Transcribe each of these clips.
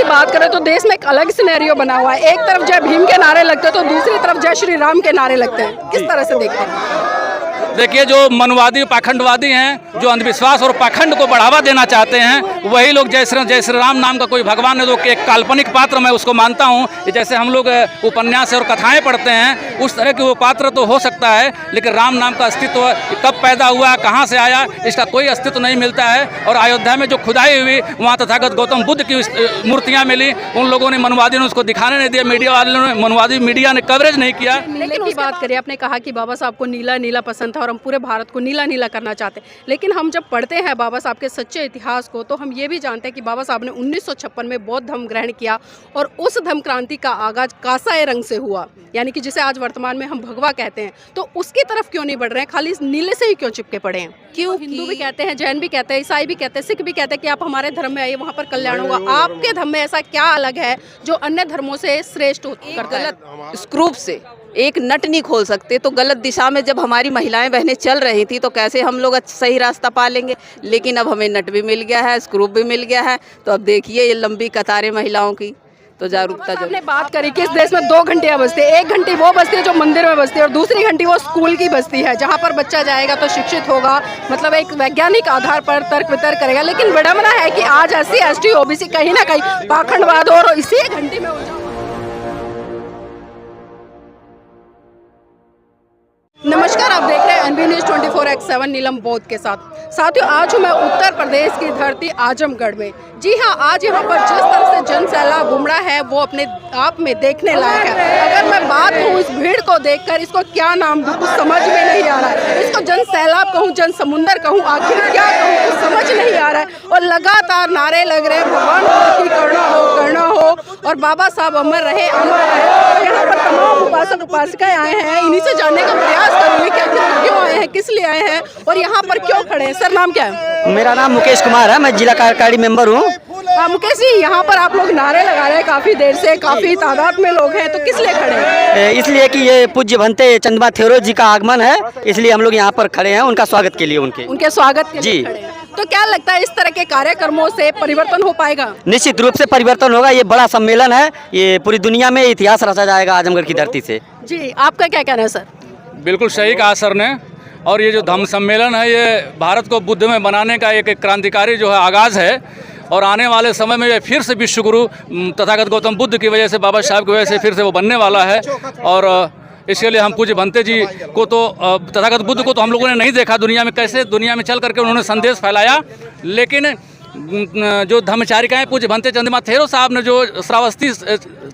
बात करें तो देश में एक अलग सिनेरियो बना हुआ है। एक तरफ जय भीम के नारे लगते हैं तो दूसरी तरफ जय श्री राम के नारे लगते हैं। किस तरह से देखते हैं? देखिए, जो मनवादी पाखंडवादी हैं, जो अंधविश्वास और पाखंड को बढ़ावा देना चाहते हैं, वही लोग जय श्री राम नाम का कोई भगवान है तो एक काल्पनिक पात्र मैं उसको मानता हूं। जैसे हम लोग उपन्यास और कथाएं पढ़ते हैं, उस तरह के वो पात्र तो हो सकता है, लेकिन राम नाम का अस्तित्व कब पैदा हुआ, कहाँ से आया, इसका कोई अस्तित्व नहीं मिलता है। और अयोध्या में जो खुदाई हुई, वहाँ तथागत गौतम बुद्ध की मूर्तियाँ मिली, उन लोगों ने, मनवादियों ने उसको दिखाने नहीं दिया, मीडिया वालों ने, मनवादी मीडिया ने कवरेज नहीं किया। लेकिन की बात करिए, आपने कहा कि बाबा साहब को नीला नीला पसंद था और हम पूरे भारत को नीला नीला करना चाहते हैं, लेकिन हम जब पढ़ते हैं बाबा साहब के सच्चे इतिहास को तो हम ये भी जानते हैं कि बाबा साहब ने 1956 में बौद्ध धर्म ग्रहण किया और उस धर्म क्रांति का आगाज कासाए रंग से हुआ, यानी कि जिसे आज वर्तमान में हम भगवा कहते हैं। तो उसकी तरफ क्यों नहीं बढ़ रहे हैं, खाली नीले से ही क्यों चिपके पड़े हैं? क्यों हिंदू भी कहते हैं, जैन भी कहते हैं, ईसाई भी कहते हैं, सिख भी कहते हैं कि आप हमारे धर्म में आइए, वहाँ पर कल्याण होगा। आपके धर्म में ऐसा क्या अलग है जो अन्य धर्मों से श्रेष्ठ करता है? गलत स्क्रूप से एक नट नहीं खोल सकते, तो गलत दिशा में जब हमारी महिलाएं बहनें चल रही थी तो कैसे हम लोग सही रास्ता पा लेंगे। लेकिन अब हमें नट भी मिल गया है, स्क्रूप भी मिल गया है, तो अब देखिए ये लंबी कतारें महिलाओं की, तो जागरूकता जब आपने बात करी कि इस देश में 2 घंटियां बजती है, एक घंटी वो बजती है जो मंदिर में बजती है और दूसरी घंटी वो स्कूल की बजती है जहां पर बच्चा जाएगा तो शिक्षित होगा, मतलब एक वैज्ञानिक आधार पर तर्क वितर्क करेगा। लेकिन विडंबना है कि आज SC ST OBC कहीं ना कहीं पाखंडवाद और इसी घंटी में उलझा। नमस्कार, आप देख रहे हैं NB News 24/7 नीलम बौद्ध के साथ। साथियों, आज हूँ मैं उत्तर प्रदेश की धरती आजमगढ़ में। जी हाँ, आज यहाँ पर जिस तरह से जन सैलाब उमड़ा है वो अपने आप में देखने लायक है। अगर मैं बात कहूँ इस भीड़ को देखकर, इसको क्या नाम दूँ कुछ समझ में नहीं आ रहा है। इसको जन सैलाब कहूँ, जन समुंदर कहूँ, आखिर क्या कहूँ कुछ समझ नहीं आ रहा है। और लगातार नारे लग रहे हैं, भगवान की करना हो और बाबा साहब अमर रहे, अमर रहे। यहाँ पर तमाम उपासक उपासिकाएं आए हैं, इन्हीं से जानने का प्रयास करूँगी कि आखिर क्यों आए हैं, किस लिए आए हैं और यहाँ पर क्यों खड़े हैं। सर, नाम क्या है? मेरा नाम मुकेश कुमार है, मैं जिला कार्यकारिणी मेंबर हूँ। मुकेश जी, यहाँ पर आप लोग नारे लगा रहे हैं काफी देर से, काफी तादाद में लोग हैं, तो किस लिए खड़े हैं? इसलिए कि ये पूज्य भंते चंद्रमा थेरो जी का आगमन है, इसलिए हम लोग यहाँ पर खड़े हैं उनका स्वागत के लिए, उनके स्वागत के लिए खड़े हैं। तो क्या लगता है इस तरह के कार्यक्रमों से परिवर्तन हो पाएगा? निश्चित रूप से परिवर्तन होगा। ये बड़ा सम्मेलन है, ये पूरी दुनिया में इतिहास रचा जाएगा आजमगढ़ की धरती से। जी, आपका क्या कहना है सर? बिल्कुल सही कहा सर ने। और ये जो धम्म सम्मेलन है, ये भारत को बुद्ध में बनाने का एक क्रांतिकारी जो है आगाज़ है। और आने वाले समय में ये फिर से विश्व गुरु तथागत गौतम बुद्ध की वजह से, बाबा साहब की वजह से फिर से वो बनने वाला है। और इसके लिए हम पूज्य भंते जी को तो, तथागत बुद्ध को तो हम लोगों ने नहीं देखा दुनिया में, कैसे दुनिया में चल करके उन्होंने संदेश फैलाया, लेकिन जो धर्मचारिकाएँ पूज्य भंते चंद्रमा थेरो साहब ने जो श्रावस्ती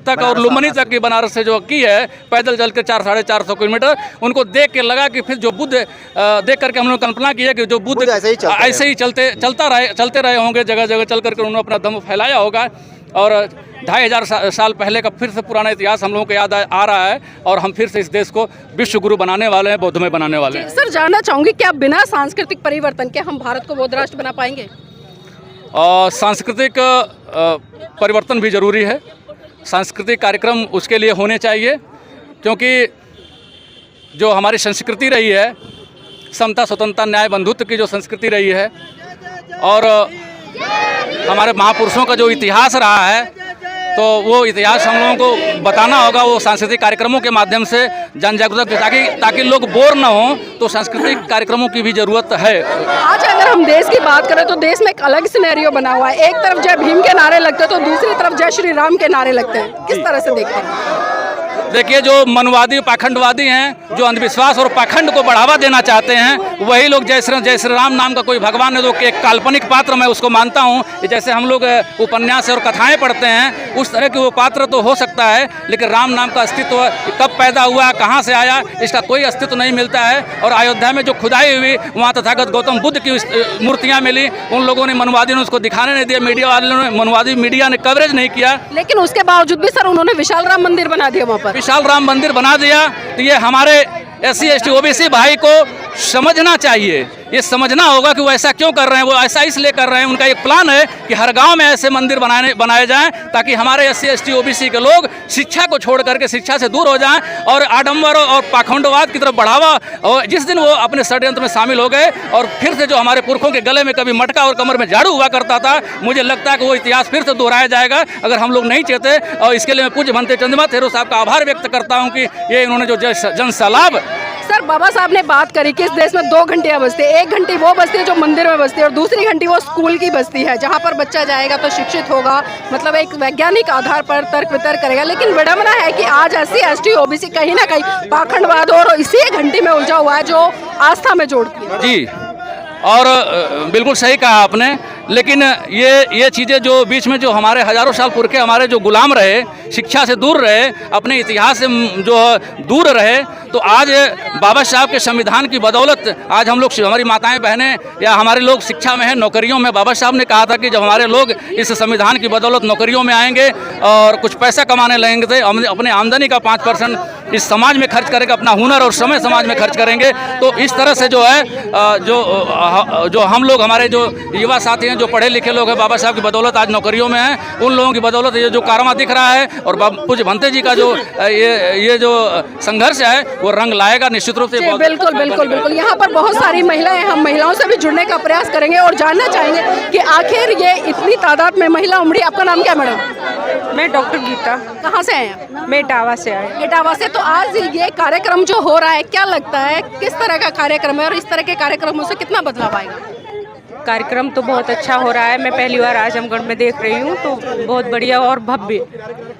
तक और लुम्बिनी तक की बनारस से जो की है, पैदल चल के 400-450 किलोमीटर, उनको देख के लगा कि फिर जो बुद्ध देख करके हम लोग कल्पना की है कि जो बुद्ध ऐसे ही चलते रहे होंगे, जगह जगह चल करके उन्होंने अपना धम्म फैलाया होगा। और 2500 साल पहले का फिर से पुराना इतिहास हम लोगों को याद आ रहा है और हम फिर से इस देश को विश्व गुरु बनाने वाले हैं, बौद्धमय बनाने वाले हैं। सर, जानना चाहूँगी क्या बिना सांस्कृतिक परिवर्तन के हम भारत को बौद्ध राष्ट्र बना पाएंगे? सांस्कृतिक परिवर्तन भी जरूरी है, सांस्कृतिक कार्यक्रम उसके लिए होने चाहिए, क्योंकि जो हमारी संस्कृति रही है, समता स्वतंत्रता न्याय बंधुत्व की जो संस्कृति रही है, और हमारे महापुरुषों का जो इतिहास रहा है, तो वो इतिहास हम लोगों को बताना होगा, वो सांस्कृतिक कार्यक्रमों के माध्यम से जन जागरूकता, ताकि लोग बोर ना हों, तो सांस्कृतिक कार्यक्रमों की भी ज़रूरत है। आज अगर हम देश की बात करें तो देश में एक अलग सिनेरियो बना हुआ है। एक तरफ जय भीम के नारे लगते हैं तो दूसरी तरफ जय श्री राम के नारे लगते हैं। किस तरह से देखते हैं? देखिए, जो मनवादी पाखंडवादी हैं, जो अंधविश्वास और पाखंड को बढ़ावा देना चाहते हैं, वही लोग जय श्री राम नाम का कोई भगवान है तो एक काल्पनिक पात्र मैं उसको मानता हूं। जैसे हम लोग उपन्यास और कथाएं पढ़ते हैं, उस तरह के वो पात्र तो हो सकता है, लेकिन राम नाम का अस्तित्व कब पैदा हुआ, कहाँ से आया, इसका कोई अस्तित्व नहीं मिलता है। और अयोध्या में जो खुदाई हुई, वहाँ तथागत गौतम बुद्ध की मूर्तियाँ मिली, उन लोगों ने, मनवादियों ने उसको दिखाने नहीं दिया, मीडिया वालों ने, मनवादी मीडिया ने कवरेज नहीं किया। लेकिन उसके बावजूद भी सर उन्होंने विशाल राम मंदिर बना दिया, वहाँ पर विशाल राम मंदिर बना दिया। तो ये हमारे SC ST OBC भाई को समझना चाहिए। ये समझना होगा कि वो ऐसा क्यों कर रहे हैं, वो ऐसा इसलिए कर रहे हैं। उनका एक प्लान है कि हर गांव में ऐसे मंदिर बनाए जाएं ताकि हमारे SC ST OBC के लोग शिक्षा को छोड़ करके शिक्षा से दूर हो जाएं और आडंबर और पाखंडवाद की तरफ बढ़ावा। और जिस दिन वो अपने षड्यंत्र में शामिल हो गए और फिर से जो हमारे पुरखों के गले में कभी मटका और कमर में झाड़ू हुआ करता था, मुझे लगता है कि वो इतिहास फिर से दोहराया जाएगा अगर हम लोग नहीं चाहते। और इसके लिए मैं पूज्य भंते चंद्रमा थेरो साहब का आभार व्यक्त करता हूँ कि ये इन्होंने जो जन सैलाब। सर, बाबा साहब ने बात करी कि इस देश में 2 घंटियाँ बजती है, एक घंटी वो बजती है जो मंदिर में बजती है और दूसरी घंटी वो स्कूल की बजती है जहाँ पर बच्चा जाएगा तो शिक्षित होगा, मतलब एक वैज्ञानिक आधार पर तर्क वितर्क करेगा। लेकिन विडम्बना है कि आज SC ST OBC कहीं ना कहीं पाखंडवाद और इसी घंटी में उलझा हुआ है जो आस्था में जोड़ती है। जी, और बिल्कुल सही कहा आपने। लेकिन ये चीज़ें जो बीच में जो हमारे हजारों साल पुरखे हमारे जो गुलाम रहे, शिक्षा से दूर रहे, अपने इतिहास से जो दूर रहे, तो आज बाबा साहब के संविधान की बदौलत आज हम लोग, हमारी माताएं बहनें या हमारे लोग शिक्षा में हैं, नौकरियों में। बाबा साहब ने कहा था कि जब हमारे लोग इस संविधान की बदौलत नौकरियों में आएंगे और कुछ पैसा कमाने लगेंगे, अपने आमदनी का 5% इस समाज में खर्च करेंगे, अपना हुनर और समय समाज में खर्च करेंगे। तो इस तरह से जो है जो हम लोग, हमारे जो युवा साथी हैं, जो पढ़े लिखे लोग हैं, बाबा साहब की बदौलत आज नौकरियों में हैं। उन लोगों की बदौलत ये जो कारवा दिख रहा है और पूज्य भंते जी का जो ये जो संघर्ष है वो रंग लाएगा निश्चित रूप से। बिल्कुल बिल्कुल बिल्कुल। यहाँ पर बहुत सारी महिलाएं, हम महिलाओं से भी जुड़ने का प्रयास करेंगे और जानना चाहेंगे कि आखिर ये इतनी तादाद में महिला उमड़ी। आपका नाम क्या है मैडम? मैं डॉक्टर गीता। कहाँ से आए हैं? मैं इटावा से आई। इटावा से। तो आज ये कार्यक्रम जो हो रहा है, क्या लगता है किस तरह का कार्यक्रम है और इस तरह के कार्यक्रमों से कितना बदलाव आएगा? कार्यक्रम तो बहुत अच्छा हो रहा है। मैं पहली बार आजमगढ़ में देख रही हूँ, तो बहुत बढ़िया और भव्य।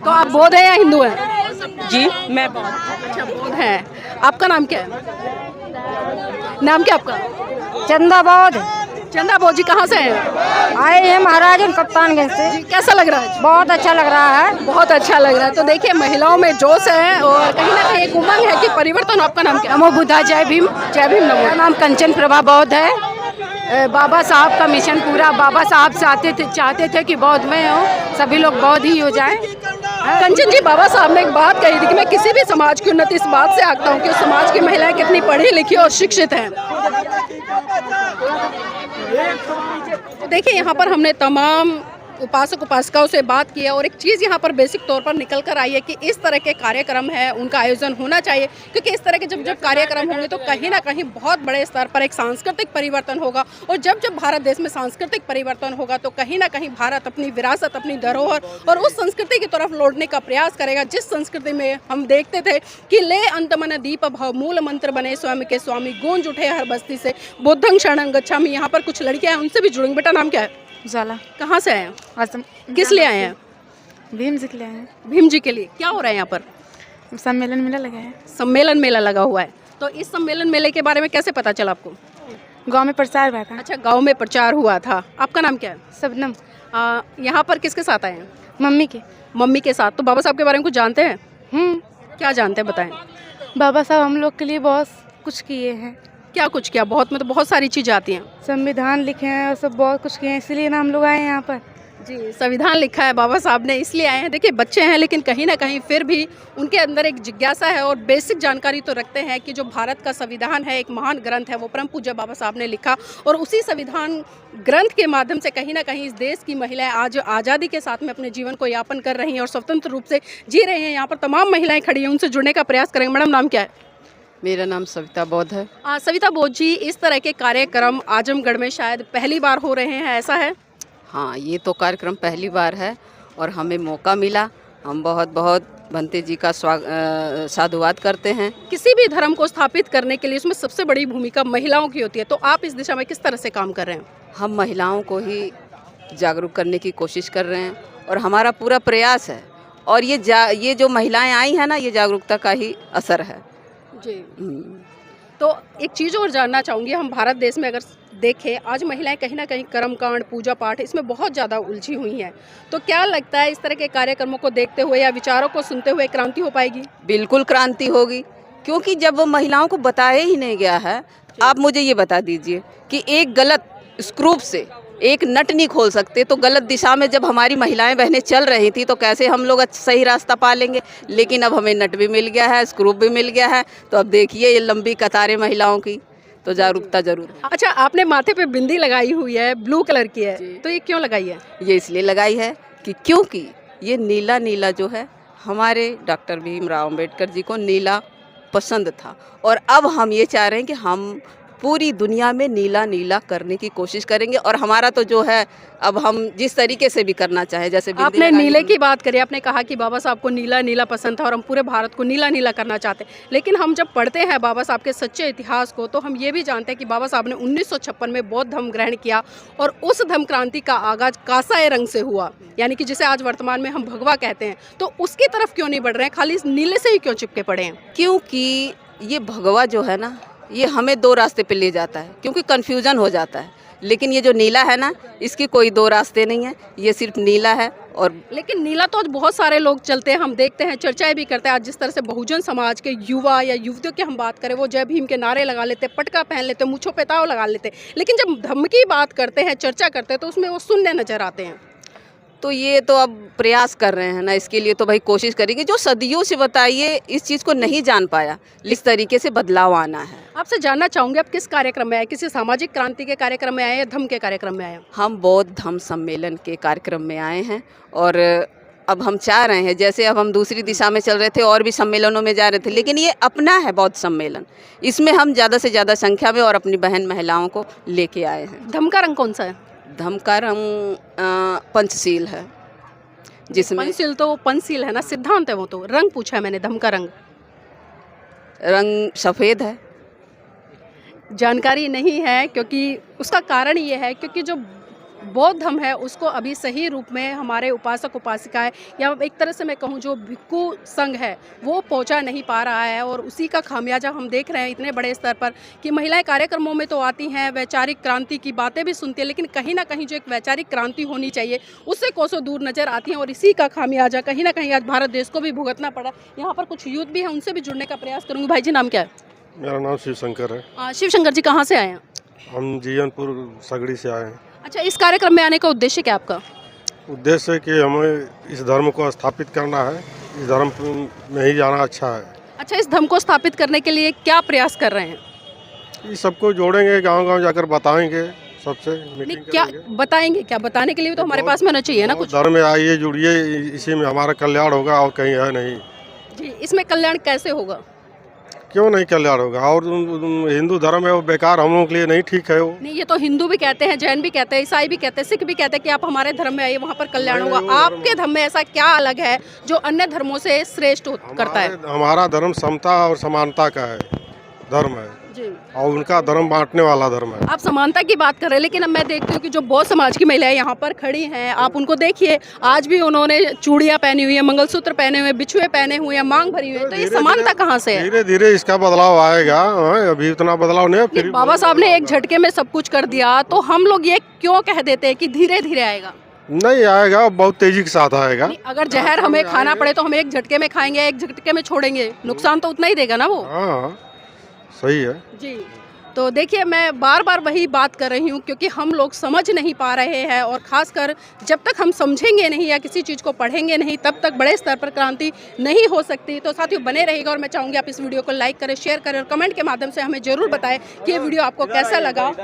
तो आप बौद्ध हैं या हिंदू हैं? जी, मैं अच्छा, बौद्ध हैं। आपका नाम क्या है? नाम क्या आपका? चंदा बौद्ध। चंदा बौद्ध जी कहाँ से हैं? आए हैं महाराज कप्तानगंज से। जी, कैसा लग रहा है? बहुत अच्छा लग रहा है। बहुत अच्छा लग रहा है। तो देखिए, महिलाओं में जोश है और कहीं ना कहीं एक उमंग है कि परिवर्तन। आपका नाम क्या? नमो बुद्धा, जय भीम। जय भीम। नमो। मेरा नाम कंचन प्रभा बौद्ध है। बाबा साहब का मिशन पूरा, बाबा साहब चाहते थे कि बौद्ध में हो, सभी लोग बौद्ध ही हो जाएं। कंचन जी, बाबा साहब ने एक बात कही थी कि मैं किसी भी समाज की उन्नति इस बात से आंकता हूँ कि उस समाज की महिलाएं कितनी पढ़ी लिखी और शिक्षित हैं। तो देखिए, यहाँ पर हमने तमाम उपासक उपासिकाओं से बात की है और एक चीज़ यहाँ पर बेसिक तौर पर निकल कर आई है कि इस तरह के कार्यक्रम है उनका आयोजन होना चाहिए, क्योंकि इस तरह के जब कार्यक्रम होंगे तो कहीं ना कहीं बहुत बड़े स्तर पर एक सांस्कृतिक परिवर्तन होगा। और जब भारत देश में सांस्कृतिक परिवर्तन होगा तो कहीं ना कहीं भारत अपनी विरासत, अपनी धरोहर और उस संस्कृति की तरफ लौटने का प्रयास करेगा जिस संस्कृति में हम देखते थे कि ले अंत मन दीप भव मूल मंत्र बने स्वयं के स्वामी, गूंज उठे हर बस्ती से बुद्धं शरणं गच्छामि। यहाँ पर कुछ लड़कियाँ हैं, उनसे भी जुड़ेंगे। बेटा, नाम क्या है? जाला। कहाँ से आए हैं? असम। किस लिए आए हैं? भीम जी के लिए आए हैं। भीम जी के लिए। क्या हो रहा है यहाँ पर? सम्मेलन मेला लगा है। सम्मेलन मेला लगा हुआ है। तो इस सम्मेलन मेले के बारे में कैसे पता चला आपको? गांव में प्रचार हुआ था। अच्छा, गांव में प्रचार हुआ था। आपका नाम क्या है? सबनम। यहाँ पर किसके साथ आए हैं? मम्मी के। मम्मी के साथ। तो बाबा साहब के बारे में कुछ जानते हैं? क्या जानते हैं, बताएं। बाबा साहब हम लोग के लिए बहुत कुछ किए हैं। क्या कुछ किया? बहुत, मतलब बहुत सारी चीज़ें आती हैं। संविधान लिखे हैं और सब बहुत कुछ किए हैं, इसलिए ना हम लोग आए हैं यहाँ पर। जी, संविधान लिखा है बाबा साहब ने, इसलिए आए हैं। देखिए, बच्चे हैं लेकिन कहीं ना कहीं फिर भी उनके अंदर एक जिज्ञासा है और बेसिक जानकारी तो रखते हैं कि जो भारत का संविधान है, एक महान ग्रंथ है, वो परम पूज्य बाबा साहब ने लिखा। और उसी संविधान ग्रंथ के माध्यम से कहीं ना कहीं इस देश की महिलाएं आज आज़ादी के साथ में अपने जीवन को यापन कर रही हैं और स्वतंत्र रूप से जी रही हैं। यहाँ पर तमाम महिलाएं खड़ी हैं, उनसे जुड़ने का प्रयास करेंगे। मैडम, नाम क्या है? मेरा नाम सविता बौद्ध है। सविता बौद्ध जी, इस तरह के कार्यक्रम आजमगढ़ में शायद पहली बार हो रहे हैं, ऐसा है? हाँ, ये तो कार्यक्रम पहली बार है और हमें मौका मिला। हम बहुत बहुत भंते जी का साधुवाद करते हैं। किसी भी धर्म को स्थापित करने के लिए उसमें सबसे बड़ी भूमिका महिलाओं की होती है, तो आप इस दिशा में किस तरह से काम कर रहे हैं? हम महिलाओं को ही जागरूक करने की कोशिश कर रहे हैं और हमारा पूरा प्रयास है। और ये जो महिलाएं आई हैं ना, ये जागरूकता का ही असर है जी। तो एक चीज़ और जानना चाहूँगी, हम भारत देश में अगर देखें, आज महिलाएं कहीं ना कहीं कर्मकांड, पूजा पाठ, इसमें बहुत ज़्यादा उलझी हुई हैं। तो क्या लगता है इस तरह के कार्यक्रमों को देखते हुए या विचारों को सुनते हुए क्रांति हो पाएगी? बिल्कुल क्रांति होगी, क्योंकि जब वो महिलाओं को बताया ही नहीं गया है। आप मुझे ये बता दीजिए कि एक गलत स्क्रूप से एक नट नहीं खोल सकते, तो गलत दिशा में जब हमारी महिलाएं बहनें चल रही थी तो कैसे हम लोग सही रास्ता पा लेंगे। लेकिन अब हमें नट भी मिल गया है, स्क्रूप भी मिल गया है, तो अब देखिए ये लंबी कतारें महिलाओं की। तो जागरूकता जरूर है। अच्छा, आपने माथे पे बिंदी लगाई हुई है, ब्लू कलर की है, तो ये क्यों लगाई है? ये इसलिए लगाई है कि क्योंकि ये नीला नीला जो है हमारे डॉक्टर भीमराव अम्बेडकर जी को नीला पसंद था, और अब हम ये चाह रहे हैं कि हम पूरी दुनिया में नीला नीला करने की कोशिश करेंगे। और हमारा तो जो है अब हम जिस तरीके से भी करना चाहे, जैसे बिंदी आपने लगाई नीले हुई- की बात करी, आपने कहा कि बाबा साहब को नीला नीला पसंद था और हम पूरे भारत को नीला नीला करना चाहते हैं। लेकिन हम जब पढ़ते हैं बाबा साहब के सच्चे इतिहास को, तो हम ये भी जानते हैं कि बाबा साहब ने 1956 में बौद्ध धर्म ग्रहण किया, और उस धर्म क्रांति का आगाज कासाए रंग से हुआ, यानी कि जिसे आज वर्तमान में हम भगवा कहते हैं। तो उसकी तरफ क्यों नहीं बढ़ रहे हैं, खाली इस नीले से ही क्यों चिपके पड़े हैं? क्योंकि ये भगवा जो है ना, ये हमें दो रास्ते पे ले जाता है, क्योंकि कन्फ्यूजन हो जाता है। लेकिन ये जो नीला है ना, इसकी कोई दो रास्ते नहीं है, ये सिर्फ नीला है। और लेकिन नीला तो आज बहुत सारे लोग चलते हैं, हम देखते हैं, चर्चाएं भी करते हैं। आज जिस तरह से बहुजन समाज के युवा या युवतियों की हम बात करें, वो जय भीम के नारे लगा लेते, पटका पहन लेते, मूंछों पे ताव लगा लेते, लेकिन जब धर्म की बात करते हैं, चर्चा करते हैं, तो उसमें वो शून्य नजर आते हैं। तो ये तो अब प्रयास कर रहे हैं ना, इसके लिए तो भाई कोशिश करेंगे। जो सदियों से बताइए इस चीज़ को नहीं जान पाया, इस तरीके से बदलाव आना है। आपसे जानना चाहूंगे, आप किस कार्यक्रम में आए? किसी सामाजिक क्रांति के कार्यक्रम में आए या धम्म के कार्यक्रम में आए? हम बौद्ध धम्म सम्मेलन के कार्यक्रम में आए हैं, और अब हम चाह रहे हैं, जैसे अब हम दूसरी दिशा में चल रहे थे और भी सम्मेलनों में जा रहे थे, लेकिन ये अपना है बौद्ध सम्मेलन, इसमें हम ज़्यादा से ज़्यादा संख्या में और अपनी बहन महिलाओं को लेके आए हैं। धम्म का रंग कौन सा है? धम्म का रंग पंचशील है, जिसमें पंचशील तो पंचशील है ना, सिद्धांत है वो। तो रंग पूछा है मैंने, धम्म का रंग। रंग सफ़ेद है। जानकारी नहीं है, क्योंकि उसका कारण ये है क्योंकि जो बौद्ध धर्म है उसको अभी सही रूप में हमारे उपासक उपासिकाएं, या एक तरह से मैं कहूँ जो भिक्खु संघ है, वो पहुंचा नहीं पा रहा है। और उसी का खामियाजा हम देख रहे हैं इतने बड़े स्तर पर कि महिलाएं कार्यक्रमों में तो आती हैं, वैचारिक क्रांति की बातें भी सुनती हैं, लेकिन कहीं ना कहीं जो एक वैचारिक क्रांति होनी चाहिए उससे कोसों दूर नजर आती हैं। और इसी का खामियाजा कहीं ना कहीं आज भारत देश को भी भुगतना पड़ा। यहाँ पर कुछ यूथ भी हैं, उनसे भी जुड़ने का प्रयास करूँगी। भाई जी, नाम क्या है? मेरा नाम शिव शंकर है। शिव शंकर जी, कहाँ से आए हैं? हम जीवनपुर सगड़ी से आए हैं। अच्छा, इस कार्यक्रम में आने का उद्देश्य क्या आपका? उद्देश्य है कि हमें इस धर्म को स्थापित करना है, इस धर्म में ही जाना अच्छा है। अच्छा, इस धर्म को स्थापित करने के लिए क्या प्रयास कर रहे हैं? ये सबको जोड़ेंगे, गांव-गांव जाकर बताएंगे, सबसे नहीं, मीटिंग क्या करेंगे। बताएंगे? क्या बताने के लिए तो हमारे पास में होना चाहिए ना कुछ। धर्म में आइए, जुड़िए, इसी में हमारा कल्याण होगा और कहीं है नहीं। जी, इसमें कल्याण कैसे होगा? क्यों नहीं कल्याण होगा? और हिंदू धर्म है वो बेकार, हम लोगों के लिए नहीं ठीक है वो। नहीं, ये तो हिंदू भी कहते हैं, जैन भी कहते हैं, ईसाई भी कहते हैं, सिख भी कहते हैं कि आप हमारे धर्म में आइए, वहाँ पर कल्याण नहीं, होगा। वो धर्म- आपके धर्म में ऐसा क्या अलग है जो अन्य धर्मों से श्रेष्ठ करता है? हमारा धर्म समता और समानता का है धर्म है, जी, और उनका धर्म बांटने वाला धर्म है। आप समानता की बात कर रहे हैं, लेकिन अब मैं देखती हूँ कि जो बौद्ध समाज की महिलाएं यहाँ पर खड़ी हैं, आप उनको देखिए, आज भी उन्होंने चूड़ियाँ पहनी हुई है, मंगलसूत्र पहने हुए, बिछुए पहने हुए हैं, मांग भरी हुई है। तो ये समानता कहाँ से है? धीरे धीरे इसका बदलाव आएगा। हाँ, अभी इतना बदलाव नहीं है, फिर बाबा साहब ने एक झटके में सब कुछ कर दिया, तो हम लोग ये क्यों कह देते हैं कि धीरे धीरे आएगा? नहीं आएगा, बहुत तेजी के साथ आएगा। नहीं, अगर जहर हमें खाना पड़े तो हम एक झटके में खाएंगे, एक झटके में छोड़ेंगे, नुकसान तो उतना ही देगा ना वो। हाँ, सही है। जी, तो देखिए, मैं बार बार वही बात कर रही हूँ, क्योंकि हम लोग समझ नहीं पा रहे हैं, और ख़ासकर जब तक हम समझेंगे नहीं या किसी चीज़ को पढ़ेंगे नहीं, तब तक बड़े स्तर पर क्रांति नहीं हो सकती। तो साथियों, बने रहिएगा, और मैं चाहूँगी आप इस वीडियो को लाइक करें, शेयर करें और कमेंट के माध्यम से हमें ज़रूर बताएं कि ये वीडियो आपको कैसा लगा।